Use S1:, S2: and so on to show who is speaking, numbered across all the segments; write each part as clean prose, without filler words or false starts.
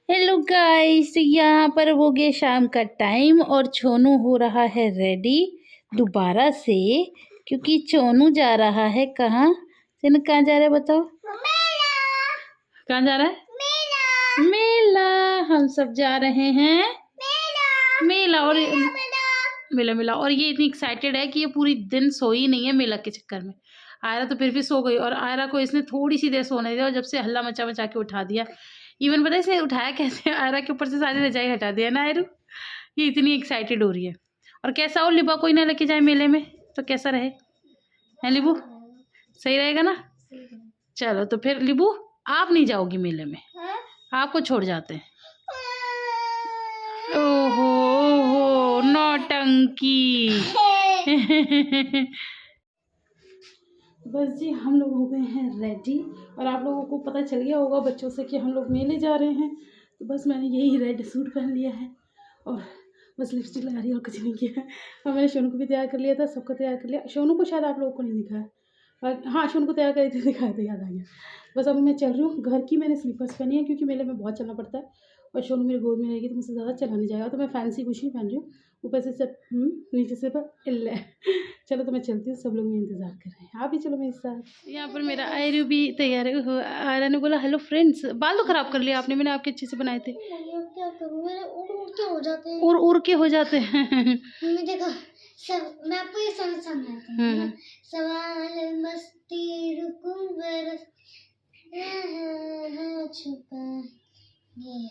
S1: Hello guys, यहाँ पर हो गया शाम का टाइम और छोनू हो रहा है रेडी दोबारा से, क्योंकि छोनू जा रहा है कहाँ। सिन कहाँ जा रहा है बताओ? कहाँ जा रहा है? मेला। हम सब जा रहे हैं मेला। और मेला और ये इतनी एक्साइटेड है कि ये पूरी दिन सोई नहीं है मेला के चक्कर में। आयरा तो फिर भी सो गई, और आयरा को इसने थोड़ी सी देर सोने दिया और जब से हल्ला मचा मचा के उठा दिया। इवन पता है इसे उठाया कैसे? आयरा के ऊपर से सारी रजाई हटा दिया ना आयरू। ये इतनी एक्साइटेड हो रही है। और कैसा हो लिबा, कोई ना लेके जाए मेले में तो कैसा रहे? है लिबू? सही रहेगा ना? चलो तो फिर लिबू आप नहीं जाओगी मेले में, आपको छोड़ जाते हैं। ओहो ओहो नौटंकी। बस जी हम लोग हो गए हैं रेडी, और आप लोगों को पता चल गया होगा बच्चों से कि हम लोग मेले जा रहे हैं। तो बस मैंने यही रेड सूट पहन लिया है और बस लिपस्टिक लगा रही है और कुछ नहीं किया है। और मैंने सोनू को भी तैयार कर लिया था, सबको तैयार कर लिया। सोनू को शायद आप लोगों को नहीं दिखाया, और हाँ सोनू को तैयार करी थी, दिखाया था, याद आ गया। बस अब मैं चल रही हूँ। घर की मैंने स्लीपर्स पहनी है क्योंकि मेले में बहुत चलना पड़ता है, और सोनू मेरे गोद में रहेगी तो मुझसे ज़्यादा चला नहीं जाएगा। तो मैं फैंसी कुछ नहीं पहन रही हूँ, ऊपर से सब नीचे से पर इल्ले। चलो तो मैं चलती हूँ, सब लोग मेरा इंतजार कर रहे हैं, आप भी चलो मेरे साथ। यहाँ पर मेरा आयरू भी तैयार है। आयरा ने बोला हेलो फ्रेंड्स। बाल तो खराब कर लिया आपने, मैंने आपके अच्छे से बनाए थे।
S2: क्या करूं, मेरे उड़ के हो जाते हैं।
S1: उड़ के हो जाते हैं।
S2: मम्मी देखो, सब मैं आपको ये समझाती हूँ। सवाल मस्ती रुकूं बरस छुपा ये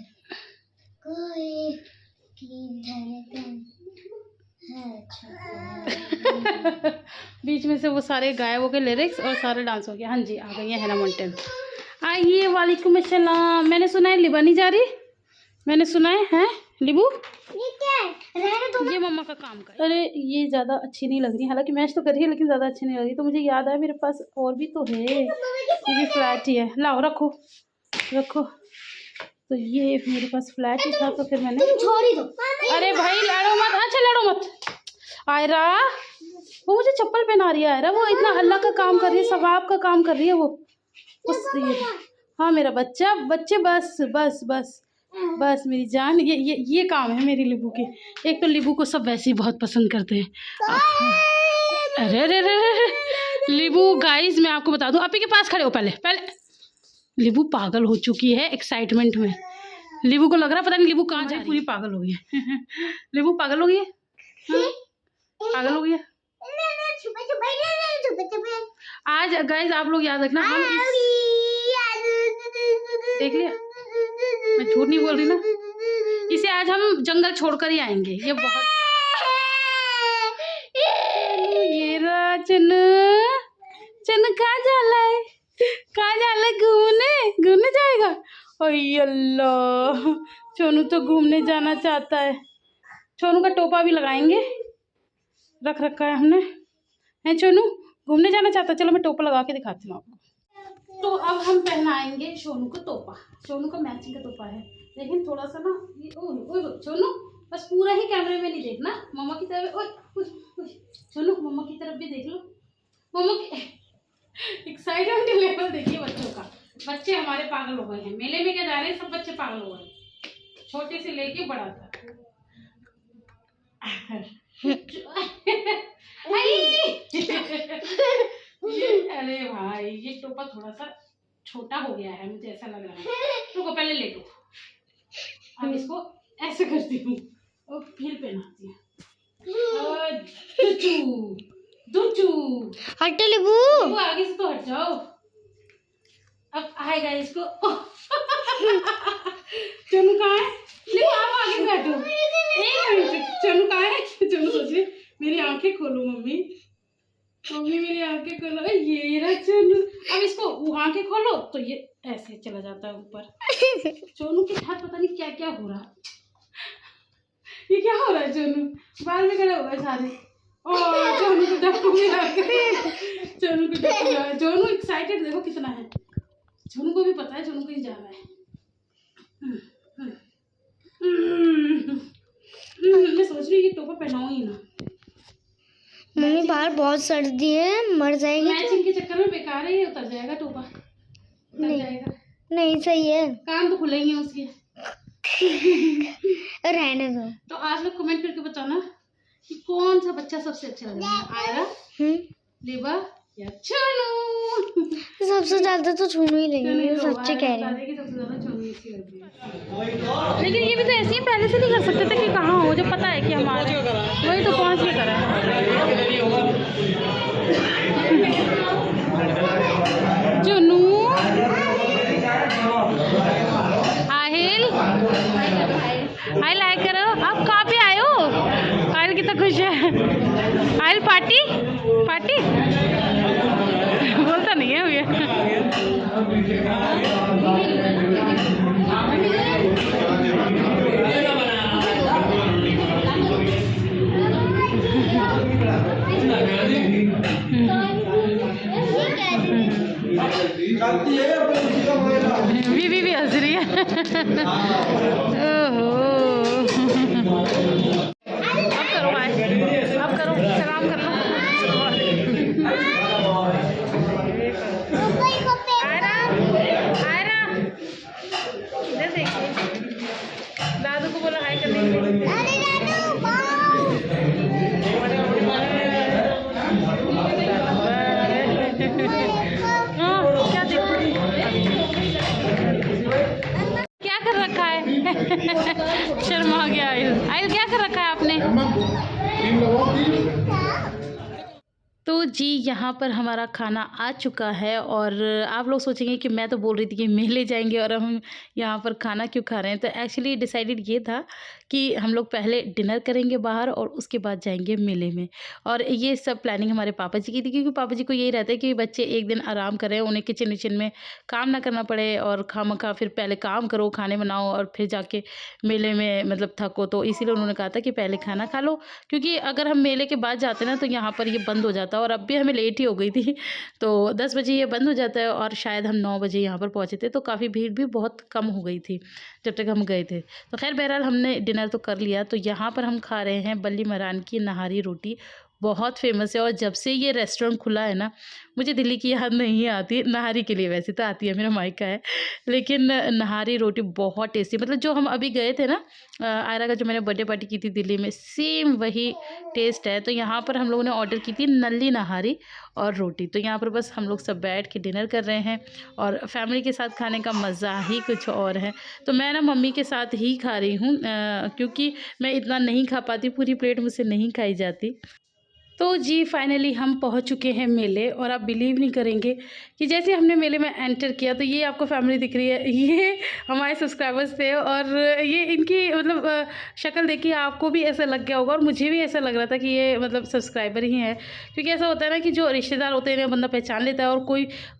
S2: कोई की धड़कन है छुपा।
S1: बीच में से वो सारे गायब हो गए लिरिक्स और सारे डांस हो गया। हाँ जी आ गई है हैना मोंटेन। आइए वालेकुम अस्सलाम। मैंने सुना है लिबा नहीं जा रही, मैंने सुना है लिबू?
S2: ये क्या है? रहने दो।
S1: ये मम्मा का काम कर। अरे ये ज़्यादा अच्छी नहीं लग रही, हालांकि मैच तो कर रही है लेकिन ज़्यादा अच्छी नहीं लग रही। तो मुझे याद आया मेरे पास और भी तो है, ये भी फ्लैट ही है। लाओ रखो रखो। तो ये मेरे पास फ्लैट ही था तो फिर मैंने।
S2: छोड़ ही दो।
S1: अरे भाई लड़ो मत, अच्छा लड़ो मत। आयरा वो मुझे चप्पल पहना रही है। आयरा वो इतना अल्लाह का काम कर रही है, सवाब का काम कर रही है वो। उस हाँ मेरा बच्चा, बच्चे बस बस बस बस मेरी जान। ये काम है मेरी लिबू के। एक तो लिबू को सब वैसे ही बहुत पसंद करते हैं। अरे अरे अरे लिबू गाइस मैं आपको बता दूं, अपी के पास खड़े हो पहले पहले। लिबू पागल हो चुकी है एक्साइटमेंट में। लिबू को लग रहा पता नहीं लिबू कहाँ जा रही है, पूरी पागल हो गई है। लिबू पागल हो गई है, पागल हो गई है। आज गाइस आप लोग याद रखना, हम देख लिया मैं झूठ नहीं बोल रही ना, इसे आज हम जंगल छोड़कर ही आएंगे। ये बहुत ये चन चन कहाँ जाला है, कहाँ जाला है? घूमने जाएगा। ओय अल्लाह छोनू तो घूमने जाना चाहता है। छोनू का टोपा भी लगाएंगे, रख रखा है हमने। है छोनू घूमने जाना चाहता है? चलो मैं टोपा लगा के दिखाती हूँ आपको। तो अब हम पहनाएंगे सोनू को टोपा। सोनू का मैचिंग का टोपा है, लेकिन थोड़ा सा ना ये सोनू बस पूरा ही कैमरे में नहीं देखना, मम्मा की तरफ। ओए सोनू मम्मा की तरफ भी देख लो। मम्मा की एक्साइटमेंट लेवल देखिए बच्चों का। बच्चे हमारे पागल हो गए हैं, मेले में क्या जा रहे हैं, सब बच्चे पागल हो गए, छोटे से लेके बड़ा तक। अरे भाई ये टोपा थोड़ा सा छोटा हो गया है, मुझे ऐसा लग रहा है। रुको पहले ले लो, अब इसको ऐसे करती हूँ और फिर पहनाती हूँ।
S2: हट लिबू,
S1: आगे से तो हट जाओ। अब आएगा इसको। चनू कहाँ है? लिबू आप आगे से हटो। एक मिनट, चनू कहाँ है? चनू सोचिए, मेरी आंखें खोलो मम्मी, मम्मी मेरी आंखें खोलो। ये रहा चनू। अब इसको आंखें खोलो तो ये ऐसे चला जाता है ऊपर। चोनू के साथ पता नहीं क्या क्या हो रहा है। ये क्या हो रहा है? चोनू बाल में खड़े हो गए सारे। और चोनू को डप्पू में चोनू को डप्पू में। चोनू एक्साइटेड देखो कितना है। चोनू को भी पता है चोनू कहीं जा रहा है। मैं सोच रही हूँ ये टोपा पहनाऊं ही ना।
S2: मम्मी बाहर बहुत सर्दी है, मर जाएगी।
S1: मैचिंग के चक्कर में बेकार है, ये उतर जाएगा टोपा, उतर जाएगा।
S2: नहीं सही है,
S1: कान तो खुलेंगे उसके।
S2: रहने दो।
S1: तो आप लोग कमेंट करके बताना कि कौन सा बच्चा सबसे अच्छा लग रहा है, आयरा, लिबा या चुनू।
S2: सबसे ज्यादा तो चुनू ही लगी है, सच्ची कह रही हूँ।
S1: सबसे ज्यादा चुनू अच्छी लगती है। लेकिन ये भी तो ऐसे ही पहले से नहीं कर सकते थे कि कहाँ हो, जो पता है कि हमारे वही तो पहुँच के करा चुनू। आहिल, आहिल लाइक करो। आप कहाँ पे आए हो? आहिल कितना खुश है। आहिल पार्टी पार्टी बोलता नहीं है भैया। भी हंस रही है। ओहो, अब करो बाय, अब करो, सलाम कर लो। आयरा, आयरा, इधर देखिए, दादू को बोला हाय करने के लिए। क्या देखो, क्या कर रखा है? शर्मा गया आयल। आयल क्या कर रखा है आपने? तो जी यहाँ पर हमारा खाना आ चुका है और आप लोग सोचेंगे कि मैं तो बोल रही थी कि मेले जाएंगे और हम यहाँ पर खाना क्यों खा रहे हैं। तो एक्चुअली डिसाइडेड ये था कि हम लोग पहले डिनर करेंगे बाहर और उसके बाद जाएंगे मेले में। और ये सब प्लानिंग हमारे पापा जी की थी, क्योंकि पापा जी को यही रहता है कि बच्चे एक दिन आराम करें, उन्हें किचन विचन में काम ना करना पड़े और खामखा फिर पहले काम करो, खाने बनाओ और फिर जाके मेले में मतलब थको। तो इसीलिए उन्होंने कहा था कि पहले खाना खा लो, क्योंकि अगर हम मेले के बाद जाते ना तो यहाँ पर ये बंद हो जाता और अब भी हमें लेट ही हो गई थी। तो 10 बजे ये बंद हो जाता है और शायद हम 9 बजे यहाँ पर पहुँचे थे, तो काफ़ी भीड़ भी बहुत कम हो गई थी जब तक हम गए थे। तो खैर बहरहाल हमने डिनर तो कर लिया। तो यहाँ पर हम खा रहे हैं बल्ली मरान की नहारी रोटी, बहुत फेमस है। और जब से ये रेस्टोरेंट खुला है ना, मुझे दिल्ली की याद नहीं आती। नहारी के लिए वैसे तो आती है, मेरा मायका है, लेकिन नहारी रोटी बहुत टेस्टी। मतलब जो हम अभी गए थे ना, आयरा का जो मैंने बर्थडे पार्टी की थी दिल्ली में, सेम वही टेस्ट है। तो यहाँ पर हम लोगों ने ऑर्डर की थी नल्ली नहारी और रोटी। तो यहाँ पर बस हम लोग सब बैठ के डिनर कर रहे हैं और फैमिली के साथ खाने का मज़ा ही कुछ और है। तो मैं ना मम्मी के साथ ही खा रही हूँ, क्योंकि मैं इतना नहीं खा पाती, पूरी प्लेट मुझसे नहीं खाई जाती। तो जी फाइनली हम पहुंच चुके हैं मेले। और आप बिलीव नहीं करेंगे कि जैसे हमने मेले में एंटर किया तो ये आपको फैमिली दिख रही है, ये हमारे सब्सक्राइबर्स थे। और ये इनकी मतलब शक्ल देखिए आपको भी ऐसा लग गया होगा और मुझे भी ऐसा लग रहा था कि ये मतलब सब्सक्राइबर ही है। क्योंकि ऐसा होता है ना कि जो रिश्तेदार होते हैं बंदा पहचान लेता है, और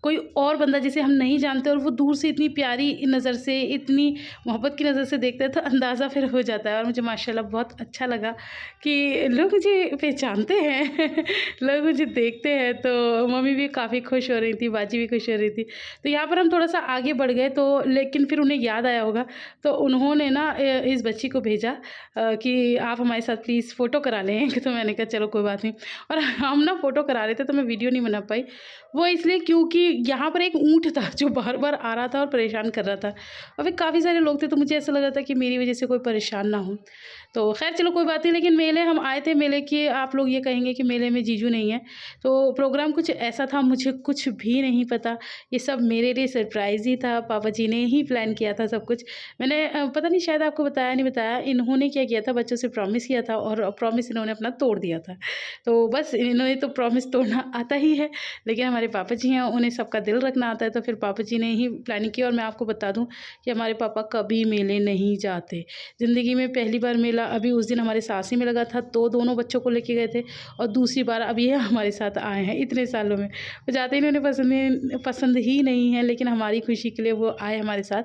S1: कोई और बंदा जिसे हम नहीं जानते और वो दूर से इतनी प्यारी नज़र से, इतनी मोहब्बत की नज़र से देखते हैं तो अंदाज़ा फिर हो जाता है। और मुझे माशाल्लाह बहुत अच्छा लगा कि लोग मुझे पहचानते हैं लोग मुझे देखते हैं। तो मम्मी भी काफ़ी खुश हो रही थी, बाजी भी खुश हो रही थी। तो यहाँ पर हम थोड़ा सा आगे बढ़ गए, तो लेकिन फिर उन्हें याद आया होगा तो उन्होंने ना इस बच्ची को भेजा कि आप हमारे साथ प्लीज़ फ़ोटो करा लें। तो मैंने कहा चलो कोई बात नहीं। और हम ना फ़ोटो करा रहे थे तो मैं वीडियो नहीं बना पाई, वो इसलिए क्योंकि यहाँ पर एक ऊँट था जो बार बार आ रहा था और परेशान कर रहा था, और फिर काफ़ी सारे लोग थे। तो मुझे ऐसा लगा था कि मेरी वजह से कोई परेशान ना हो। तो खैर चलो कोई बात नहीं। लेकिन मेले हम आए थे, मेले की आप लोग ये कहेंगे कि मेले में जीजू नहीं है, तो प्रोग्राम कुछ ऐसा था, मुझे कुछ भी नहीं पता। ये सब मेरे लिए सरप्राइज़ ही था, पापा जी ने ही प्लान किया था सब कुछ। मैंने पता नहीं शायद आपको बताया नहीं बताया, इन्होंने क्या किया था, बच्चों से प्रॉमिस किया था और प्रॉमिस इन्होंने अपना तोड़ दिया था। तो बस इन्होंने तो प्रॉमिस तोड़ना आता ही है, लेकिन हमारे पापा जी हैं उन्हें सबका दिल रखना आता है। तो फिर पापा जी ने ही प्लानिंग की। और मैं आपको बता दूँ कि हमारे पापा कभी मेले नहीं जाते, ज़िंदगी में पहली बार मेला अभी उस दिन हमारे सासी में लगा था, तो दोनों बच्चों को लेके गए थे, और दूसरी बार अब ये हमारे साथ आए हैं इतने सालों में। वो जाते इन्होंने पसंद ही नहीं है, लेकिन हमारी खुशी के लिए वो आए हमारे साथ।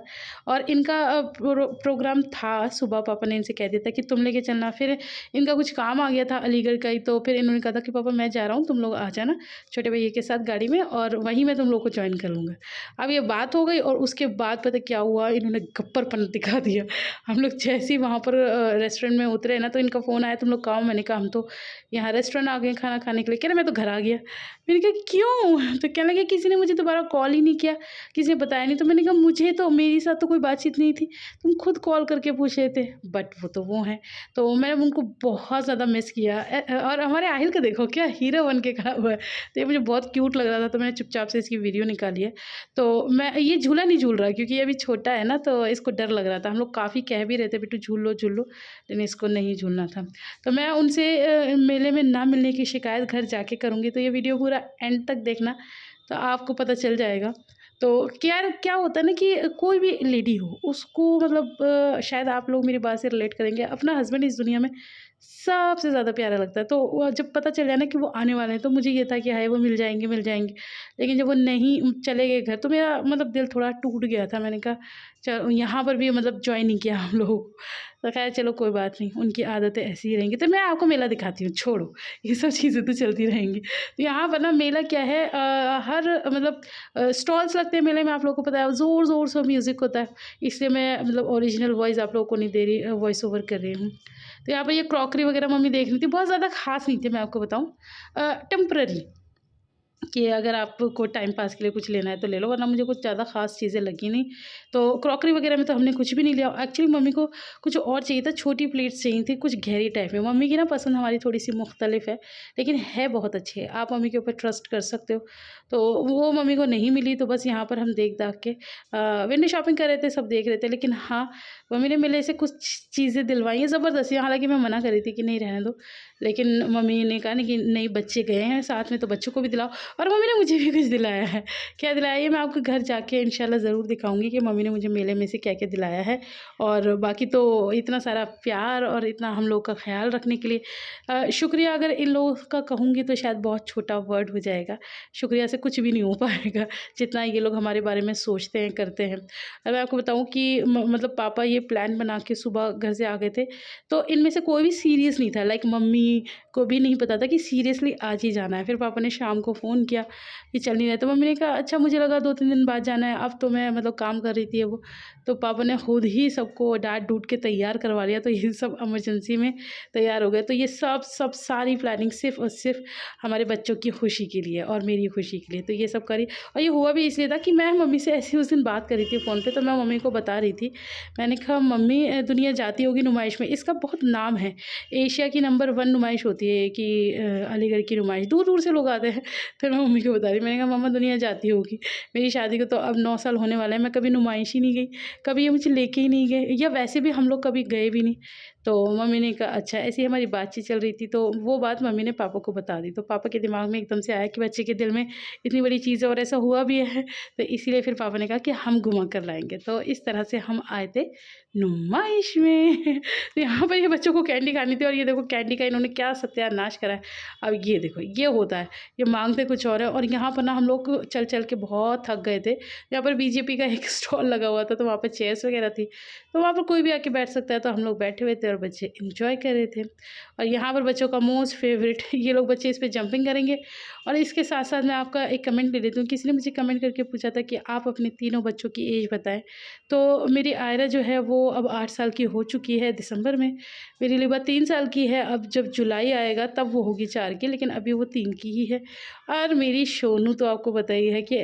S1: और इनका प्रोग्राम था सुबह, पापा ने इनसे कह दिया था कि तुम लेके चलना। फिर इनका कुछ काम आ गया था अलीगढ़ का ही, तो फिर इन्होंने कहा था कि पापा मैं जा रहा हूँ, तुम लोग आ जाना छोटे भैया के साथ गाड़ी में, और वहीं मैं तुम लोग को ज्वाइन कर लूँगा। अब ये बात हो गई, और उसके बाद पता क्या हुआ, इन्होंने गप्परपन दिखा दिया। हम लोग जैसे ही वहाँ पर रेस्टोरेंट रेस्टोरेंट में उतरे ना तो इनका फ़ोन आया, तुम लोग कहाँ हो? मैंने कहा हम तो यहाँ रेस्टोरेंट आ गए खाना खाने के लिए। कह रहे मैं तो घर आ गया। मैंने कहा क्यों? तो कहने लगे किसी ने मुझे दोबारा कॉल ही नहीं किया, किसी ने बताया नहीं। तो मैंने कहा मुझे तो मेरे साथ तो कोई बातचीत नहीं थी, तुम खुद कॉल करके पूछ रहे थे। बट वो तो वो हैं। तो मैंने उनको बहुत ज़्यादा मिस किया। और हमारे आहिल को देखो क्या हीरो बन के खड़ा हुआ है। तो ये मुझे बहुत क्यूट लग रहा था, तो मैंने चुपचाप से इसकी वीडियो निकाली है। तो मैं ये झूला नहीं झूल रहा क्योंकि ये अभी छोटा है ना, तो इसको डर लग रहा था। हम लोग काफ़ी कह भी रहे थे बिट्टू झूल लो, लेकिन इसको नहीं झूलना था। तो मैं उनसे मेले में ना मिलने की शिकायत घर जाके करूँगी। तो ये वीडियो पूरा एंड तक देखना, तो आपको पता चल जाएगा। तो क्या होता है ना कि कोई भी लेडी हो उसको मतलब शायद आप लोग मेरी बात से रिलेट करेंगे, अपना हस्बैंड इस दुनिया में सबसे ज़्यादा प्यारा लगता है। तो वो जब पता चल जाए ना कि वो आने वाले हैं, तो मुझे ये था कि हाय वो मिल जाएँगे, मिल जाएँगे। लेकिन जब वो नहीं चले गए घर, तो मेरा मतलब दिल थोड़ा टूट गया था। मैंने कहा यहाँ पर भी मतलब जॉइन नहीं किया हम लोगों को। तो खैर चलो कोई बात नहीं, उनकी आदतें ऐसी ही रहेंगी। तो मैं आपको मेला दिखाती हूँ, छोड़ो ये सब चीज़ें तो चलती रहेंगी। तो यहाँ पर ना मेला क्या है, हर मतलब स्टॉल्स लगते हैं मेले में, आप लोगों को पता है ज़ोर-ज़ोर से म्यूज़िक होता है। इसलिए मैं मतलब ओरिजिनल वॉइस आप लोगों को नहीं दे रही, वॉइस ओवर कर रही हूँ। तो यहाँ पे ये क्रॉकरी वगैरह मम्मी देख रही थी, बहुत ज़्यादा ख़ास नहीं थे मैं आपको बताऊँ, टेम्पररी कि अगर आपको टाइम पास के लिए कुछ लेना है तो ले लो, वरना मुझे कुछ ज़्यादा ख़ास चीज़ें लगी नहीं। तो क्रॉकरी वगैरह में तो हमने कुछ भी नहीं लिया। एक्चुअली मम्मी को कुछ और चाहिए था, छोटी प्लेट्स चाहिए थी, कुछ गहरी टाइप में। मम्मी की ना पसंद हमारी थोड़ी-सी मुख्तलिफ है, लेकिन है बहुत अच्छी है। आप मम्मी के ऊपर ट्रस्ट कर सकते हो। तो वो मम्मी को नहीं मिली, तो बस यहाँ पर हम देख-दाख के विंडो शॉपिंग कर रहे थे, सब देख रहे थे। लेकिन हाँ, मम्मी ने मेरे से कुछ चीज़ें दिलवाई हैं ज़बरदस्ती, हालाँकि मैं मना कर रही थी कि नहीं रहने दो। लेकिन मम्मी ने कहा ना कि नहीं बच्चे गए हैं साथ में तो बच्चों को भी दिलाओ, और मम्मी ने मुझे भी कुछ दिलाया है। क्या दिलाया है ये मैं आपको घर जाके इंशाल्लाह ज़रूर दिखाऊँगी कि मम्मी ने मुझे मेले में से क्या-क्या दिलाया है। और बाकी तो इतना सारा प्यार और इतना हम लोग का ख़्याल रखने के लिए शुक्रिया अगर इन लोगों का कहूँगी तो शायद बहुत छोटा वर्ड हो जाएगा। शुक्रिया से कुछ भी नहीं हो पाएगा, जितना ये लोग हमारे बारे में सोचते हैं, करते हैं। अब मैं आपको बताऊँ कि मतलब पापा ये प्लान बना के सुबह घर से आ गए थे, तो इनमें से कोई भी सीरियस नहीं था। लाइक मम्मी को भी नहीं पता था कि सीरियसली आज ही जाना है। फिर पापा ने शाम को फ़ोन किया कि चल नहीं रहे, तो मम्मी ने कहा अच्छा मुझे लगा 2-3 दिन बाद जाना है, अब तो मैं मतलब काम कर रही थी वो। तो पापा ने खुद ही सबको डाँट-डूट के तैयार करवा लिया, तो ये सब इमरजेंसी में तैयार हो गए। तो ये सब सारी प्लानिंग सिर्फ़ और सिर्फ़ हमारे बच्चों की खुशी के लिए और मेरी खुशी के लिए। तो ये सब करी, और ये हुआ भी इसलिए था कि मैं मम्मी से ऐसे उस दिन बात कर रही थी फ़ोन पे, तो मैं मम्मी को बता रही थी। मैंने कहा मम्मी दुनिया जाती होगी नुमाइश में, इसका बहुत नाम है। एशिया की नंबर 1 नुमाइश होती है कि अलीगढ़ की नुमाइश, दूर-दूर से लोग आते हैं। फिर मैं मम्मी को बता रही, मैंने कहा मम्मा दुनिया जाती होगी। मेरी शादी को तो अब 9 साल होने वाले हैं, मैं कभी नुमाइश ही नहीं गई, कभी ये मुझे लेके ही नहीं गए, या वैसे भी हम लोग कभी गए भी नहीं। तो मम्मी ने कहा अच्छा, ऐसी हमारी बातचीत चल रही थी, तो वो बात मम्मी ने पापा को बता दी। तो पापा के दिमाग में एकदम से आया कि बच्चे के दिल में इतनी बड़ी चीज़ है और ऐसा हुआ भी है, तो इसीलिए फिर पापा ने कहा कि हम घुमा कर लाएँगे। तो इस तरह से हम आए थे नुमाइश में। तो यहाँ पर ये बच्चों को कैंडी खानी थी, और ये देखो कैंडी का इन्होंने क्या सत्यानाश करा है। अब ये देखो ये होता है, ये माँगते कुछ और है। और यहाँ पर ना हम लोग चल के बहुत थक गए थे। यहाँ पर बीजेपी का एक स्टॉल लगा हुआ था, तो वहाँ पर चेयर्स वगैरह थी, तो वहाँ पर कोई भी आके बैठ सकता है। तो हम लोग बैठे हुए थे और बच्चे एंजॉय कर रहे थे। और यहाँ पर बच्चों का मोस्ट फेवरेट, ये लोग बच्चे इस पर जंपिंग करेंगे। और इसके साथ साथ मैं आपका एक कमेंट ले लेती हूँ। किसी ने मुझे कमेंट करके पूछा था कि आप अपने तीनों बच्चों की एज बताएं। तो मेरी आयरा जो है वो अब 8 साल की हो चुकी है दिसंबर में। मेरी लिबा 3 साल की है, अब जब जुलाई आएगा तब वो होगी 4 की, लेकिन अभी वो 3 की ही है। और मेरी सोनू तो आपको पता ही है कि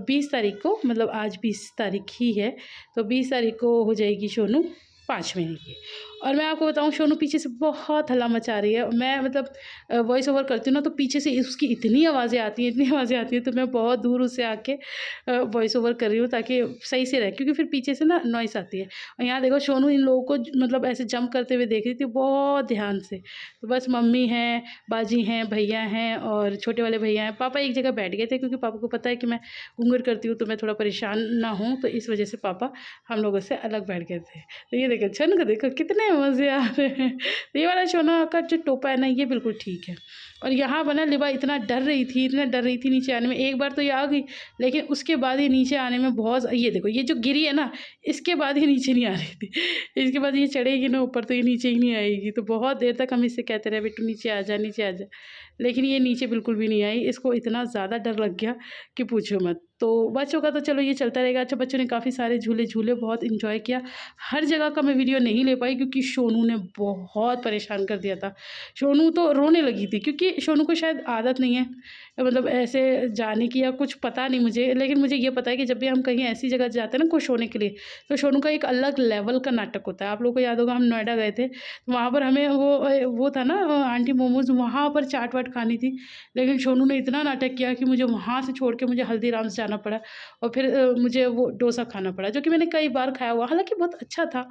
S1: 20 तारीख को, मतलब आज 20 तारीख ही है, तो 20 तारीख को हो जाएगी सोनू 5 महीने की। और मैं आपको बताऊँ सोनू पीछे से बहुत हल्ला मचा रही है। मैं मतलब वॉइस ओवर करती हूँ ना, तो पीछे से उसकी इतनी आवाज़ें आती हैं, इतनी आवाज़ें आती हैं, तो मैं बहुत दूर उससे आके वॉइस ओवर कर रही हूँ ताकि सही से रहे, क्योंकि फिर पीछे से ना नॉइस आती है। और यहाँ देखो सोनू इन लोगों को मतलब ऐसे जंप करते हुए देख रही थी बहुत ध्यान से। तो बस मम्मी हैं, बाजी हैं, भैया हैं और छोटे वाले भैया हैं। पापा एक जगह बैठ गए थे, क्योंकि पापा को पता है कि मैं घूंघट करती हूँ तो मैं थोड़ा परेशान ना हूँ, तो इस वजह से पापा हम लोगों से अलग बैठ गए थे। तो ये देखो छन को देखो कितने मज़े आ रहे हैं। तो ये वाला सोना का जो टोपा है ना, ये बिल्कुल ठीक है। और यहाँ बना लिबा इतना डर रही थी नीचे आने में। एक बार तो ये आ गई, लेकिन उसके बाद ये नीचे आने में बहुत, ये देखो ये जो गिरी है ना, इसके बाद ये नीचे नहीं आ रही थी। इसके बाद ये चढ़ेगी ना ऊपर, तो ये नीचे ही नहीं आएगी। तो बहुत देर तक हम इससे कहते रहे बेटू नीचे आ जा, नीचे आ जा।
S3: लेकिन ये नीचे बिल्कुल भी नहीं आई। इसको इतना ज़्यादा डर लग गया कि पूछो मत। तो बच्चों का तो चलो ये चलता रहेगा। अच्छा, बच्चों ने काफ़ी सारे झूले बहुत इन्जॉय किया। हर जगह का मैं वीडियो नहीं ले पाई क्योंकि सोनू ने बहुत परेशान कर दिया था। सोनू तो रोने लगी थी क्योंकि सोनू को शायद आदत नहीं है मतलब ऐसे जाने की या कुछ पता नहीं मुझे, लेकिन मुझे ये पता है कि जब भी हम कहीं ऐसी जगह जाते हैं ना खुश होने के लिए, तो सोनू का एक अलग लेवल का नाटक होता है। आप लोगों को याद होगा हम नोएडा गए थे, तो वहाँ पर हमें वो था ना आंटी मोमोज, वहाँ पर चाट वाट खानी थी, लेकिन सोनू ने इतना नाटक किया कि मुझे वहाँ से छोड़ के मुझे हल्दीराम्स जाना पड़ा और फिर मुझे वो डोसा खाना पड़ा, जो कि मैंने कई बार खाया हुआ, हालांकि बहुत अच्छा था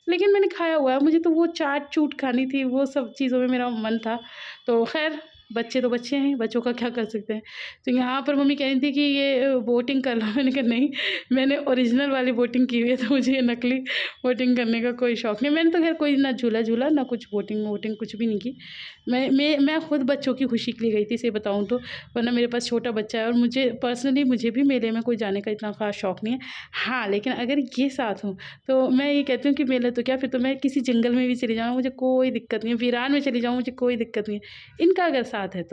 S3: लेकिन मैंने खाया हुआ है। मुझे तो वो चाट चूट खानी थी, वो सब चीज़ों में मेरा मन था। तो खैर बच्चे तो बच्चे हैं, बच्चों का क्या कर सकते हैं। तो यहाँ पर मम्मी कह रही थी कि ये बोटिंग कर लो, मैंने कहा नहीं, मैंने ओरिजिनल वाली बोटिंग की हुई है, तो मुझे ये नकली बोटिंग करने का कोई शौक़ नहीं। मैंने तो खैर कोई ना झूला ना कुछ बोटिंग वोटिंग कुछ भी नहीं की। मैं खुद बच्चों की खुशी के लिए गई थी, सही बताऊँ तो, वरना मेरे पास छोटा बच्चा है और मुझे पर्सनली मुझे भी मेले में कोई जाने का इतना ख़ास शौक़ नहीं है। हाँ, लेकिन अगर ये साथ हों तो मैं ये कहती हूँ कि मेला तो क्या, फिर तो मैं किसी जंगल में भी चली जाऊँ, मुझे कोई दिक्कत नहीं है, वीरान में चली जाऊँ, मुझे कोई दिक्कत नहीं है, इनका अगर साथ है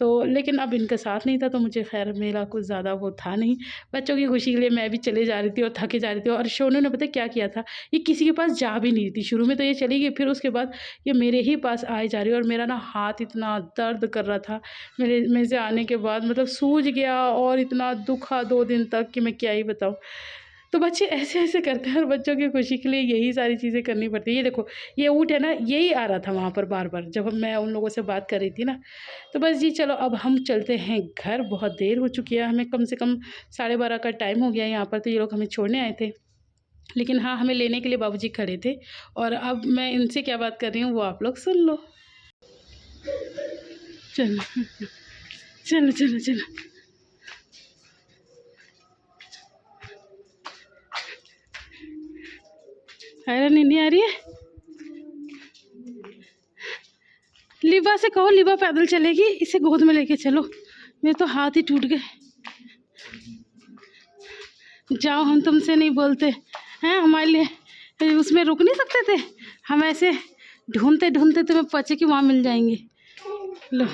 S3: तो लेकिन अब इनका साथ नहीं था तो मुझे खैर मेरा कुछ ज़्यादा वो था नहीं। बच्चों की खुशी के लिए मैं भी चले जा रही थी और थके जा रही थी। और सोनू ने पता क्या किया था, ये किसी के पास जा भी नहीं थी। शुरू में तो ये चली गई, फिर उसके बाद ये मेरे ही पास आए जा रही है और मेरा ना हाथ इतना दर्द कर रहा था मेरे में से आने के बाद, मतलब सूज गया और इतना दुखा 2 दिन तक कि मैं क्या ही बताऊँ। तो बच्चे ऐसे करते हैं और बच्चों की खुशी के लिए यही सारी चीज़ें करनी पड़ती है। ये देखो ये ऊँट है ना, यही आ रहा था वहाँ पर बार-बार जब मैं उन लोगों से बात कर रही थी ना। तो बस जी चलो अब हम चलते हैं घर, बहुत देर हो चुकी है, हमें कम से कम 12:30 का टाइम हो गया यहाँ पर। तो ये लोग हमें छोड़ने आए थे, लेकिन हाँ हमें लेने के लिए बाबूजी खड़े थे और अब मैं इनसे क्या बात कर रही हूँ वो आप लोग सुन लो। चलो चलो चलो चलो, अरे नहीं आ रही है, लिबा से कहो, लिबा पैदल चलेगी, इसे गोद में लेके चलो, मेरे तो हाथ ही टूट गए। जाओ, हम तुमसे नहीं बोलते हैं, हमारे लिए उसमें रुक नहीं सकते थे, हम ऐसे ढूंढते ढूंढते तुम्हें पचे कि वहाँ मिल जाएंगे। लो